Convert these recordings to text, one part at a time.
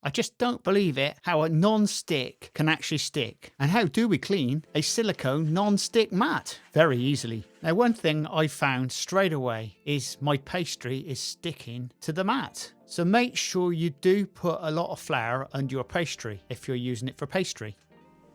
I just don't believe it how a non-stick can actually stick. And how do we clean a silicone non-stick mat? Very easily. Now, one thing I found straight away is my pastry is sticking to the mat. So make sure you do put a lot of flour under your pastry if you're using it for pastry.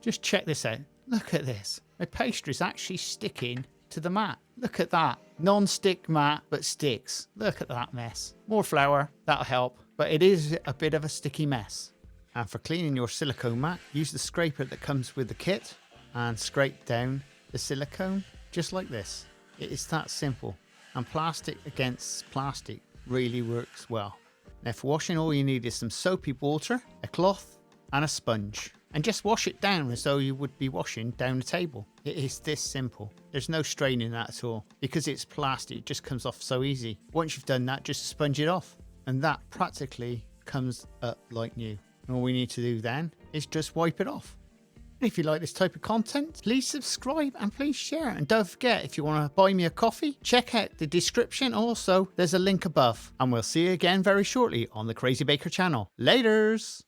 Just check this out. Look at this. My pastry is actually sticking to the mat. Look at that. Non-stick mat, but sticks. Look at that mess. More flour, that'll help. But it is a bit of a sticky mess. And for cleaning your silicone mat, use the scraper that comes with the kit and scrape down the silicone just like this. It is that simple. And plastic against plastic really works well. Now for washing, all you need is some soapy water, a cloth and a sponge. And just wash it down as though you would be washing down the table. It is this simple. There's no strain in that at all. Because it's plastic, it just comes off so easy. Once you've done that, just sponge it off. And that practically comes up like new. And all we need to do then is just wipe it off. And if you like this type of content, please subscribe and please share. And don't forget, if you want to buy me a coffee, check out the description. Also, there's a link above. And we'll see you again very shortly on the Crazy Baker channel. Laters!